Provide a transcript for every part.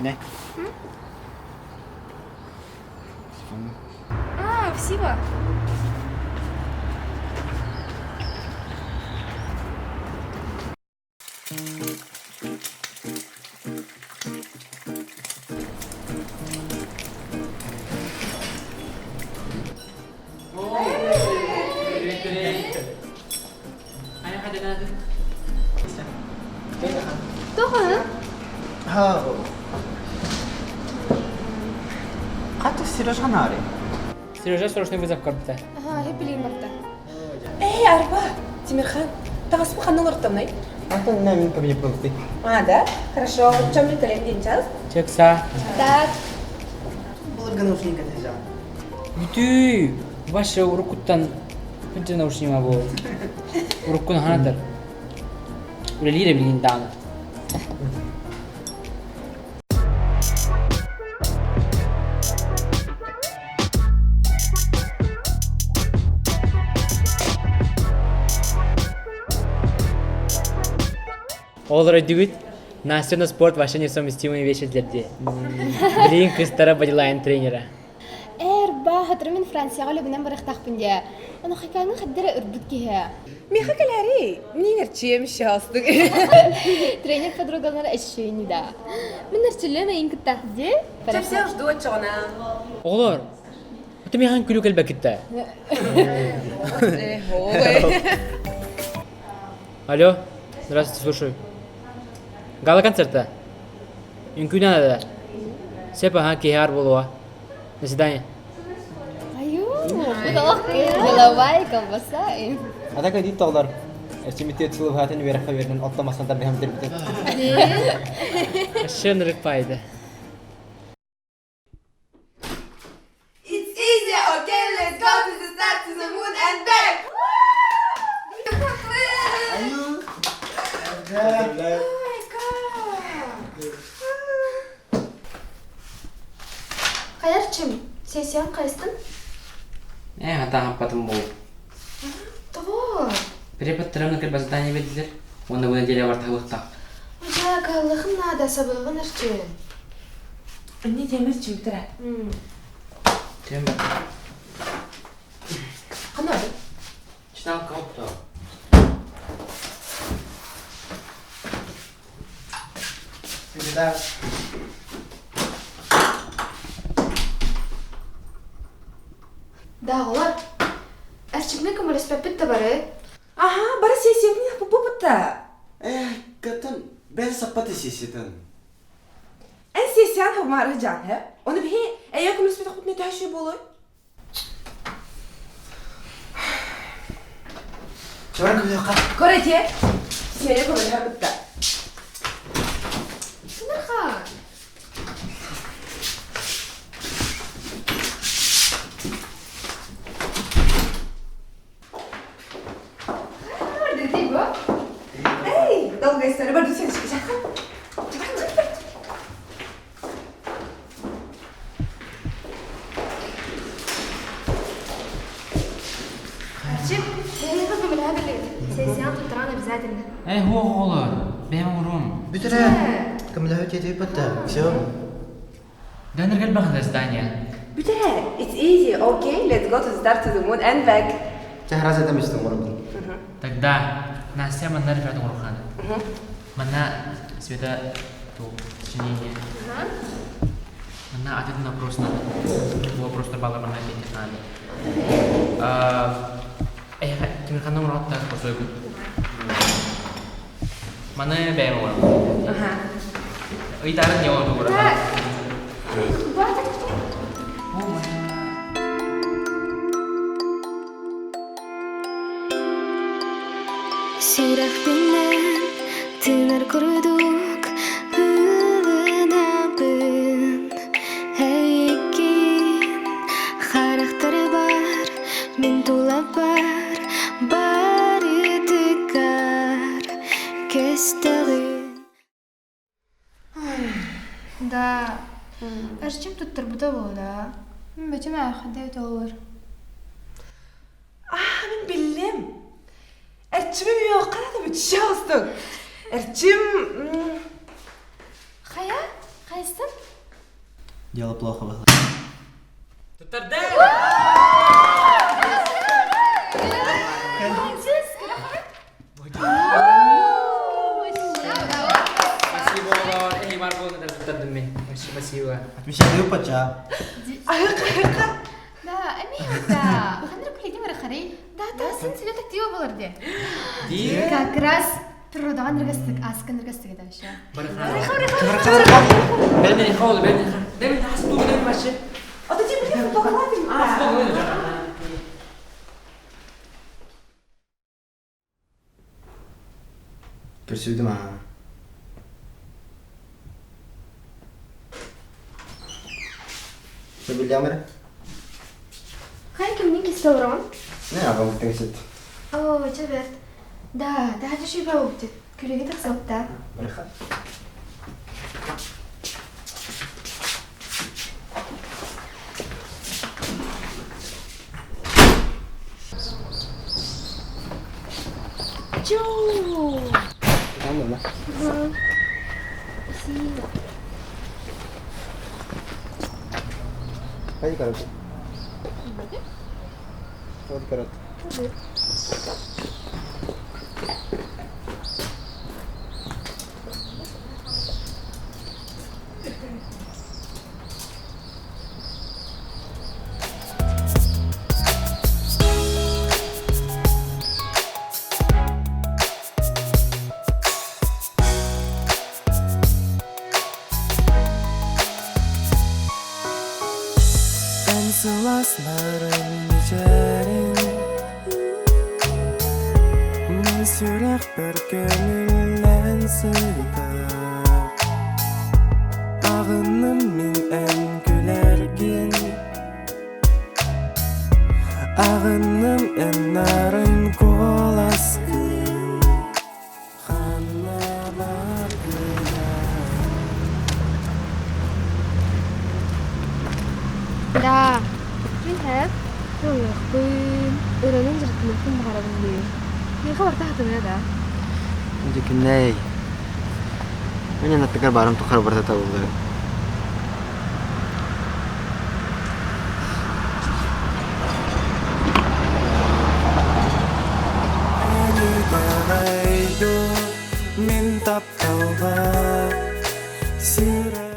Финай. Спасибо. Как-то Сережа Нари. Сережа срочный вызов корпуса. Ага, هبلي مرتا. أربعة تيميرخان تغصب خلنا نرتمني. А то на минутку мне просто. Да? Хорошо. В чем ты летим час? Чекса. Так. Благонужненько нельзя. Үгүй. Ваша урукуттан пинчэ наушнima бо. Уруккун ханатар. Улилире билгин даана. Олар дюгит. Настена спорт ваши несовместимые вещи для людей. Блин, Кристара бодилайн тренера. Эрба هتر من فرنسا غالبا نمبر اختاق بنجا. أنا خكانو خدرة أربطكها. ميخا كلاري منين ارتشي مش هاصدق. ترينر فدرو قلنا الشيني دا. من نرتلي ما يمكن تاخذي. تفسير جدوة شغنا. Олар. أنت ميهان كلو كلبك إنت. هو. Алло. Здравствуйте, слушаю. Гала-концерта. Инкуна. Сепа хан кихар болуа. До свидания. أيوه. متوقع. جلوائي كم بسائل. А так иди тогдар. Эрчимитет сылыхатын верха вернен оттамасандар бехам дербитет. Шенрик пайда. It's easy, okay, let's go to the start to the moon and back. Кайарчым, сессиян кайстын? Атаам потом бол. Того. Преподтырымны кіріп задание берділер. Оны бұл неделе бар тағылықтақ. Жа, каллахым нада сабылғын арчым. Не темірчим бітірі. Тем бар. Қанады? Читал кауыпты. Всегда. Дағылар. Арчымны кім өлеспеп бітті бары? Аха, бары сесиевні бұбы бұтта. Катын, ben sapatı sesiydin. En sesiyat hava marı can he. Onu bir eyakum üstüne takıp ne taşı buluy. Çabuk kılıyor. Korece. Siyaya koyar bıtta. Sınırхан. Nerede değil bu? Hey, dalga isterim. Bari sen çıkacak. Арчым, я не من هذا اللي سيسيان تطرانا بزادنا. هو Олар. Бәймі ұрым. Бітірі. Кімлі өтеді бітті. Все. Дәнір кәл бақында здание. Бітіре, it's easy, okay, let's go to the start to the moon and back. Чахраз edemezsin oğlum. Тогда Настя манна ребята урухана. Манна Света то сочинение. Манна ответ на вопрос надо. Вопрос бала манна ответить надо. Тимирхан номер отта посойку. Манна бәймі ұрым. Ыйтарын не олды ұрым. Сирахтенен тынар курдук ылынабын Эйкин характары бар, мен тулап бар Бары тыгар кестағын Да. Арчым тут тарбута болда. Бәтім әқыдай толыр. Ben bildim. Erçimim yok, karada bir şey olsun. Erçim... Қая? Қайсın? Дело плохо вышло. Спасибо. Отмечай Дьыл5АМ. Да, أمي да. Хандар күлеге бара қарай. Да, тасын сөйле тактио болар де. Как раз тұрудаған ыргастык, аскан ыргастык еді вообще. Бәріне қауылы, бәріне қауылы. Дәмін асту, дәмін башы. А то тебе прям покладем. Көрсөйдүм а. Что билдем бері? Хай кімнен кесті ұрған? Не, ағам күттің сет. О, чаберт. Да, даже шей бау өтті. Күлеге тақсап та. Біріқа. Чоу! Tamam mı? Спасибо. Hadi karot. Hadi karot. Сыласларын вечерин Мен сүрек бір көңілен сыйтып Ағыным мен ән күлерген Ағыным ән нарын коласкын Ханна бардыла Да. Minhad, ruuxbeen, iranin jirta mumkin baharabni. Ni khabar tahta hada. Jadi kenai. Ini nak tegar barang tukar bertata ular. Ini bagaidu minta taubat sirah.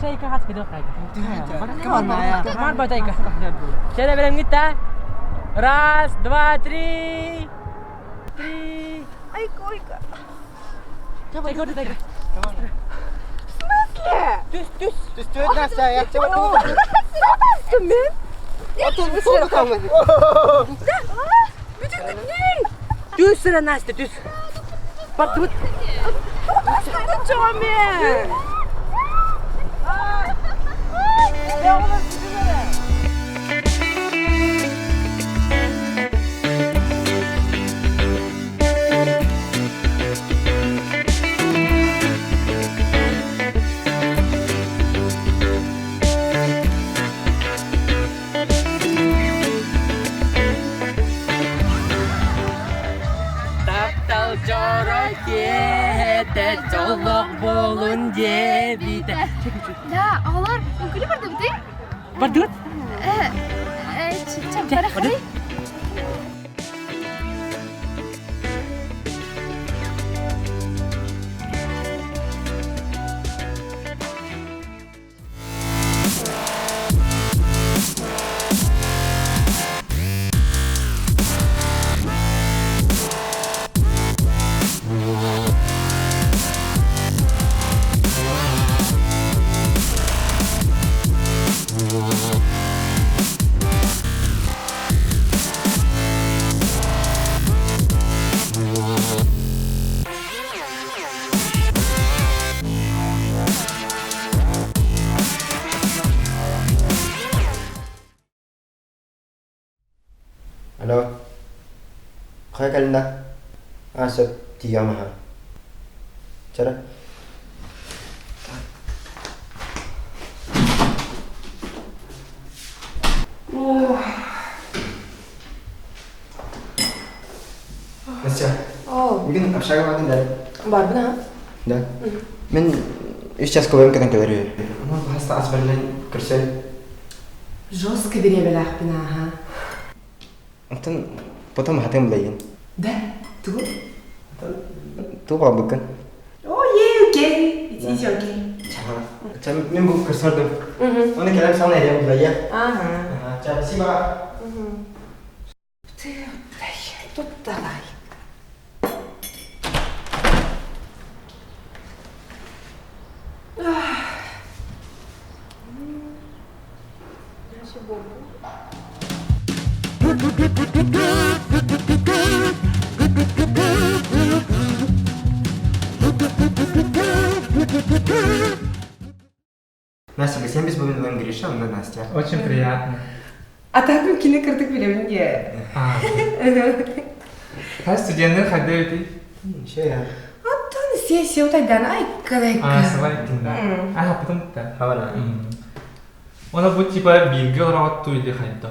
Cai ka video kayak Come on, Come on, Cai ka. Cara bilang kita. Раз, два, три. Ай, Колька. Cai kau dah. В смысле? Тус Настя, я тебя помню. Инструмент? Тус сыра Настя, тус. Подут. Тёме! Таптал жороке, те жолок болун дебит. Да, ağlar. Күле барды бите? Подут. Чап барахри. Kaya kalenda. Asap tiga mahal. Cara? Nasya? Mungkin absyaga makan dari. Бар бина. Да. Мен сейчас коваем кетен келер. Ама хаста асбарлен кирсен. Жестко бере белах бина, ха. Антон потом хатем лейн. Да, ту? Ту бабыкын. О, е, окей. Иди, окей. Чам мен бу кирсардым. Оны келем сана эре булая. Ага. Чам сиба. Ты, тут давай. Настя, мы 70 бубен в Гриша, она Настя. Очень приятно. А так мы кино карток билебинге. Та студенттер қайда өтейді? Şey. Аттан сессия утайдан ай калайка. Солай екен да. Потом да. Хавана. Оны бұл типа белгі ұрауат туйды қайда.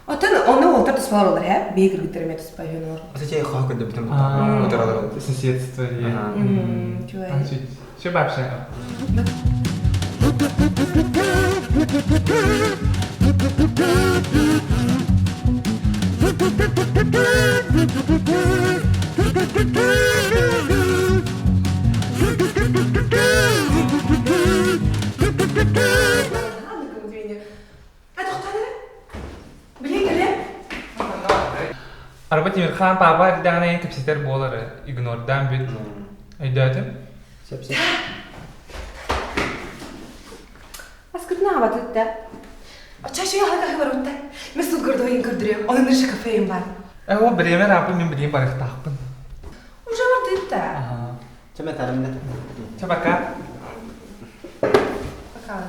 Аттан оны олтар туспалар олар, ха? Бейгір гүттерме туспай өнор. Это тебе хавка да потом. Соседство. Чуай. Все бабша. Арба Тимирхан папа дана капситер болары игнордан бит. Айдатым. Сеп-сеп. Аскытна абатытта. Ачашуя халка хабарутта. Месут гордоин көрдүрөм. Онун нышы кафеим бар. О, время рапы мен билем барықтақпын. Уже бардытта. Чама тарамда. Чабака. Пока.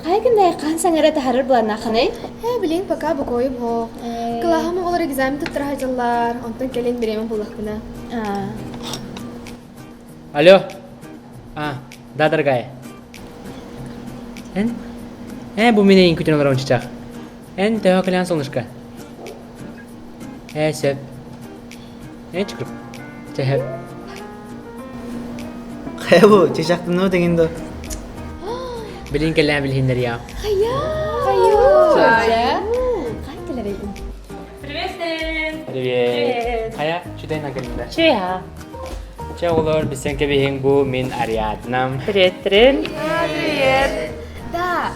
Хайгындай қансаңара тахарыр буларна ханай? Билин пока букойып хо. Кылахама олар экзамен туттыра жаллар. Онтан келен беремен буллахпына. Алло. Да, дорогая. Бу мене ең күтен олар ончичақ. Тәуа калян солнышко. Сөп. Чүкіріп. Чәхеп. Kaya bu, çeşaktın ne ödegin de? Bilin kallан bilhinler ya. Хайо. Қайтылар екен. Привет. Хая, чудайна келіндер. Ча олар бісен кебейін bu min Ariadnam. Привет. Да.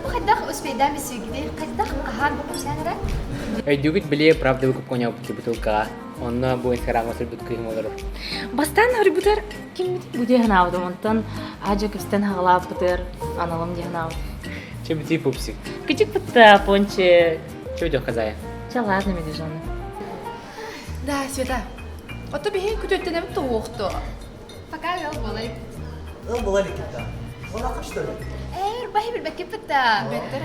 Бұл қайдақ успейдан бесугіде. Қайдақ қахан бұл сәңірі? Өйдігіт біле правда өкіп коня өпті бутылка. Онна bu инстаграм өсір бүт күйім олар. Бастан хөрбүтер ким бүдө ханавды онтон ажа кыстан хаглап бутер аналым дихнав. Че бути пупсик. Кичик пытта понче. Че өдеу казая? Ча ладно медижан. Да, Света. Отто бейін күтөттен әміп тоғықты. Пока гал болайық. Была ли кита? Она как что ли? Рбахи بالبكيب بتا. Беттер,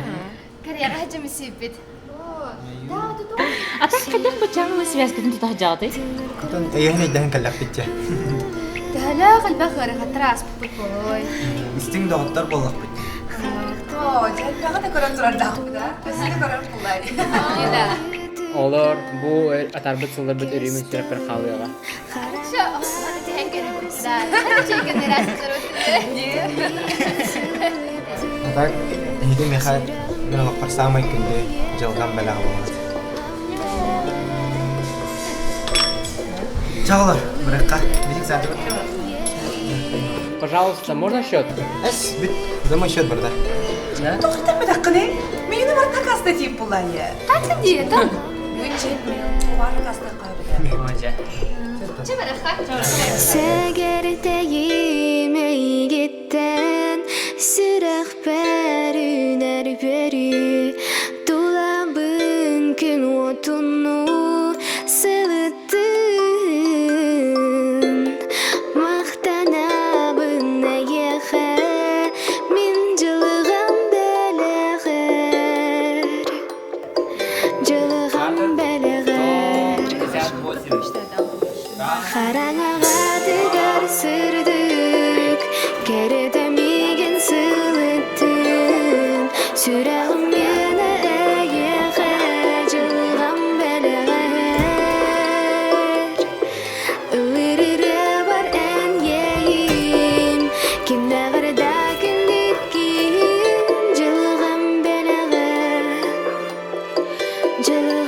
карьера хаджа месипит. Да, тут. Атак кадак бачаңы связкатын тутах жагыты. Антон, яхни дәһен каллак битче. Тәһәлә калба хәрә хатрас букой. Истин доктор боллак бит. То, жайпага да көрөп турар дагы. Көсүнө көрөп булай. Йеда. Олар bu atarbıt sılır bit örüyümün sürep bir kalıyorlar. Şu, hadi tehen görüp da. Hadi çekin neresi soruldu. Atak, hidu mekhat, ben vakfar samay kunde, jalgan bela olmaz. Çağlar, bırakka, bizim saat var. Пожалуйста, можно счет? Es, bit, zaman счет burada. Тоқтап бедаққыны. Мені бар такаста тип булай. Kaçın diye, tam. Өчет мен бар такаста кайбыда. Hoca. Çabara kaç. Сәгәртәймәй геттен сирәк пәрүнәр пәрү тулабын күн отыну сылыттын мақтанабын әйеғә мен жылыған бәләғәр жылыған бәләғәр жылы